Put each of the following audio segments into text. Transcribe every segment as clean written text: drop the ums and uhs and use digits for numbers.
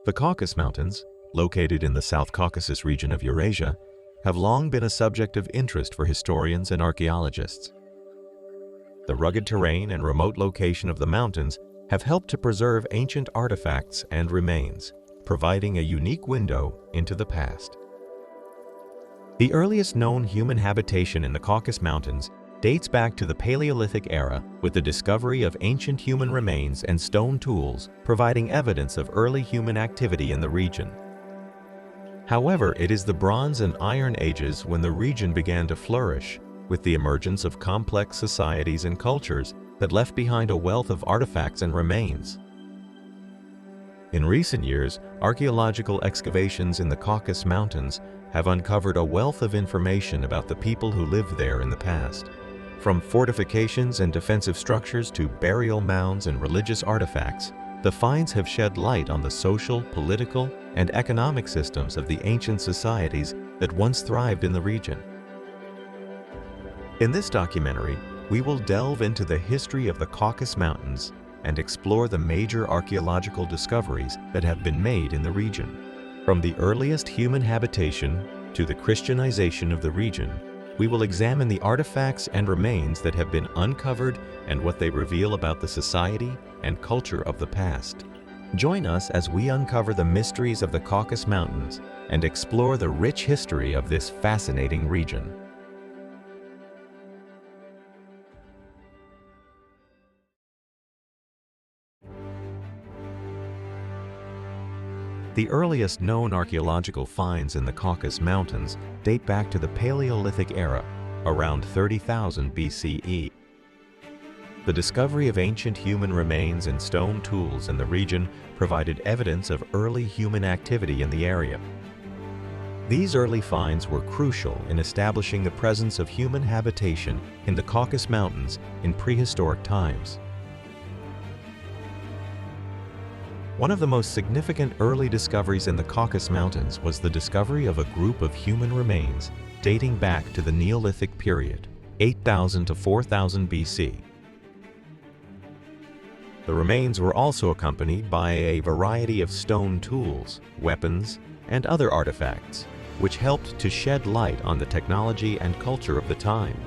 The Caucasus Mountains, located in the South Caucasus region of Eurasia, have long been a subject of interest for historians and archaeologists. The rugged terrain and remote location of the mountains have helped to preserve ancient artifacts and remains, providing a unique window into the past. The earliest known human habitation in the Caucasus Mountains dates back to the Paleolithic era, with the discovery of ancient human remains and stone tools providing evidence of early human activity in the region. However, it is the Bronze and Iron Ages when the region began to flourish, with the emergence of complex societies and cultures that left behind a wealth of artifacts and remains. In recent years, archaeological excavations in the Caucasus Mountains have uncovered a wealth of information about the people who lived there in the past. From fortifications and defensive structures to burial mounds and religious artifacts, the finds have shed light on the social, political, and economic systems of the ancient societies that once thrived in the region. In this documentary, we will delve into the history of the Caucasus Mountains and explore the major archaeological discoveries that have been made in the region. From the earliest human habitation to the Christianization of the region, we will examine the artifacts and remains that have been uncovered and what they reveal about the society and culture of the past. Join us as we uncover the mysteries of the Caucasus Mountains and explore the rich history of this fascinating region. The earliest known archaeological finds in the Caucasus Mountains date back to the Paleolithic era, around 30,000 BCE. The discovery of ancient human remains and stone tools in the region provided evidence of early human activity in the area. These early finds were crucial in establishing the presence of human habitation in the Caucasus Mountains in prehistoric times. One of the most significant early discoveries in the Caucasus Mountains was the discovery of a group of human remains dating back to the Neolithic period, 8,000 to 4,000 BC. The remains were also accompanied by a variety of stone tools, weapons, and other artifacts, which helped to shed light on the technology and culture of the time.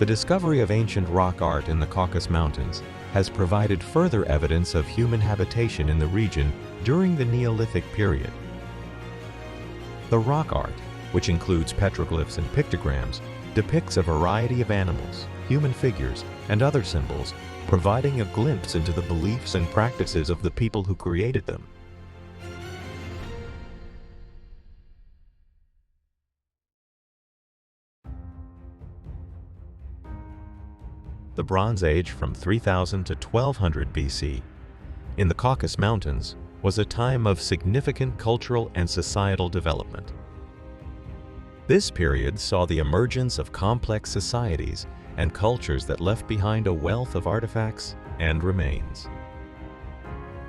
The discovery of ancient rock art in the Caucasus Mountains has provided further evidence of human habitation in the region during the Neolithic period. The rock art, which includes petroglyphs and pictograms, depicts a variety of animals, human figures, and other symbols, providing a glimpse into the beliefs and practices of the people who created them. The Bronze Age from 3000 to 1200 BC in the Caucasus Mountains was a time of significant cultural and societal development. This period saw the emergence of complex societies and cultures that left behind a wealth of artifacts and remains.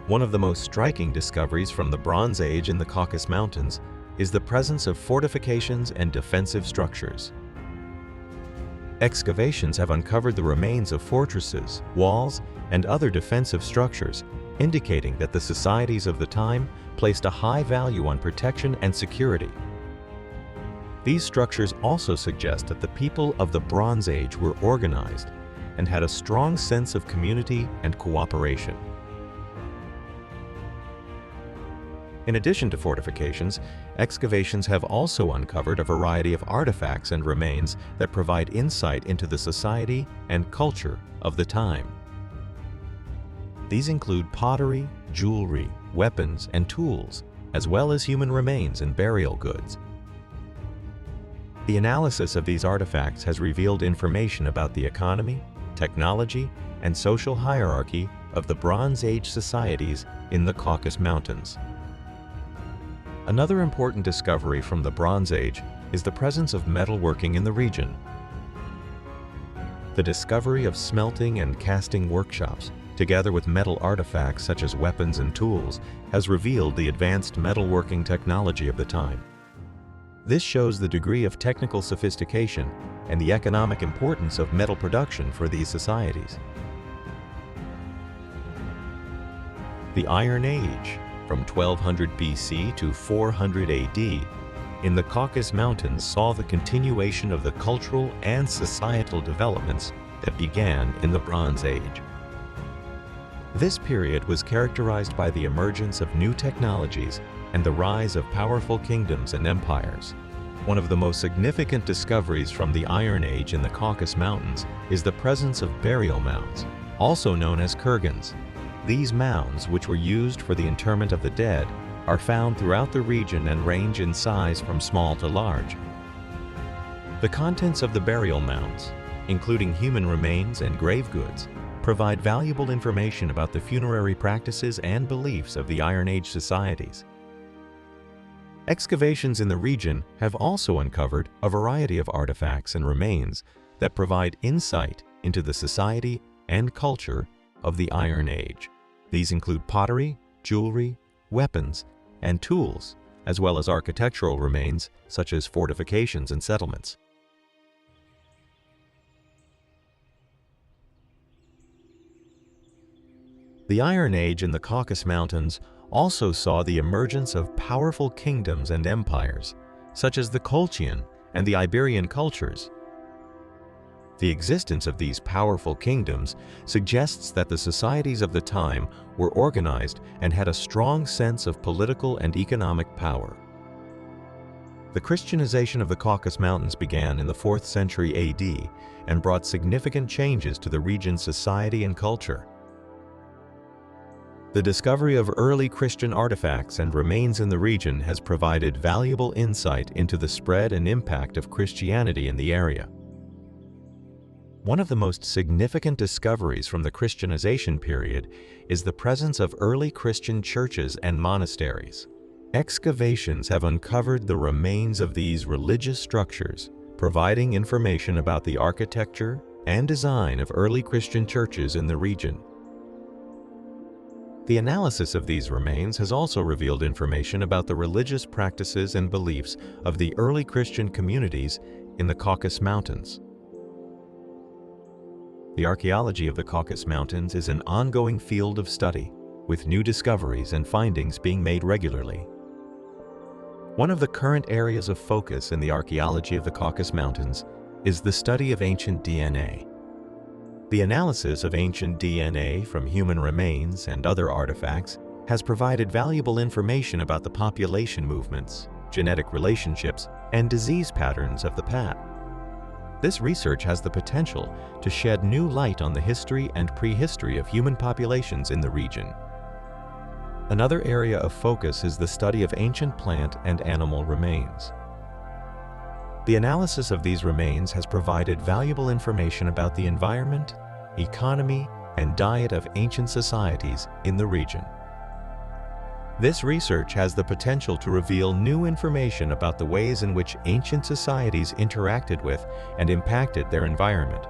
One of the most striking discoveries from the Bronze Age in the Caucasus Mountains is the presence of fortifications and defensive structures. Excavations have uncovered the remains of fortresses, walls, and other defensive structures, indicating that the societies of the time placed a high value on protection and security. These structures also suggest that the people of the Bronze Age were organized and had a strong sense of community and cooperation. In addition to fortifications, excavations have also uncovered a variety of artifacts and remains that provide insight into the society and culture of the time. These include pottery, jewelry, weapons, and tools, as well as human remains and burial goods. The analysis of these artifacts has revealed information about the economy, technology, and social hierarchy of the Bronze Age societies in the Caucasus Mountains. Another important discovery from the Bronze Age is the presence of metalworking in the region. The discovery of smelting and casting workshops, together with metal artifacts such as weapons and tools, has revealed the advanced metalworking technology of the time. This shows the degree of technical sophistication and the economic importance of metal production for these societies. The Iron Age, from 1200 BC to 400 AD, in the Caucasus Mountains saw the continuation of the cultural and societal developments that began in the Bronze Age. This period was characterized by the emergence of new technologies and the rise of powerful kingdoms and empires. One of the most significant discoveries from the Iron Age in the Caucasus Mountains is the presence of burial mounds, also known as kurgans. These mounds, which were used for the interment of the dead, are found throughout the region and range in size from small to large. The contents of the burial mounds, including human remains and grave goods, provide valuable information about the funerary practices and beliefs of the Iron Age societies. Excavations in the region have also uncovered a variety of artifacts and remains that provide insight into the society and culture of the Iron Age. These include pottery, jewelry, weapons, and tools, as well as architectural remains such as fortifications and settlements. The Iron Age in the Caucasus Mountains also saw the emergence of powerful kingdoms and empires, such as the Colchian and the Iberian cultures. The existence of these powerful kingdoms suggests that the societies of the time were organized and had a strong sense of political and economic power. The Christianization of the Caucasus Mountains began in the 4th century AD and brought significant changes to the region's society and culture. The discovery of early Christian artifacts and remains in the region has provided valuable insight into the spread and impact of Christianity in the area. One of the most significant discoveries from the Christianization period is the presence of early Christian churches and monasteries. Excavations have uncovered the remains of these religious structures, providing information about the architecture and design of early Christian churches in the region. The analysis of these remains has also revealed information about the religious practices and beliefs of the early Christian communities in the Caucasus Mountains. The archaeology of the Caucasus Mountains is an ongoing field of study, with new discoveries and findings being made regularly. One of the current areas of focus in the archaeology of the Caucasus Mountains is the study of ancient DNA. The analysis of ancient DNA from human remains and other artifacts has provided valuable information about the population movements, genetic relationships, and disease patterns of the past. This research has the potential to shed new light on the history and prehistory of human populations in the region. Another area of focus is the study of ancient plant and animal remains. The analysis of these remains has provided valuable information about the environment, economy, and diet of ancient societies in the region. This research has the potential to reveal new information about the ways in which ancient societies interacted with and impacted their environment.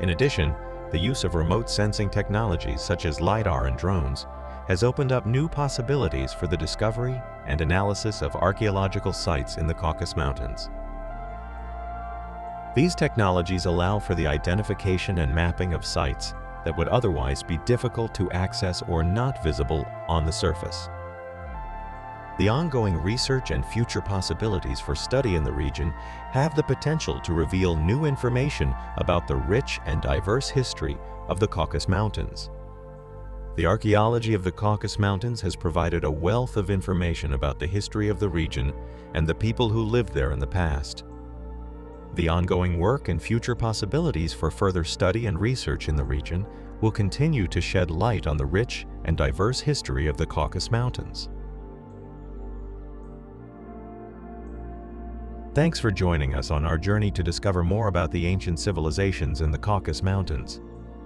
In addition, the use of remote sensing technologies such as LiDAR and drones has opened up new possibilities for the discovery and analysis of archaeological sites in the Caucasus Mountains. These technologies allow for the identification and mapping of sites that would otherwise be difficult to access or not visible on the surface. The ongoing research and future possibilities for study in the region have the potential to reveal new information about the rich and diverse history of the Caucasus Mountains. The archaeology of the Caucasus Mountains has provided a wealth of information about the history of the region and the people who lived there in the past. The ongoing work and future possibilities for further study and research in the region will continue to shed light on the rich and diverse history of the Caucasus Mountains. Thanks for joining us on our journey to discover more about the ancient civilizations in the Caucasus Mountains.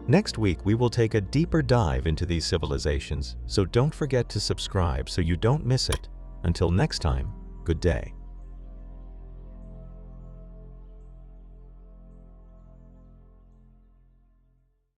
Next week, we will take a deeper dive into these civilizations, so don't forget to subscribe so you don't miss it. Until next time, good day.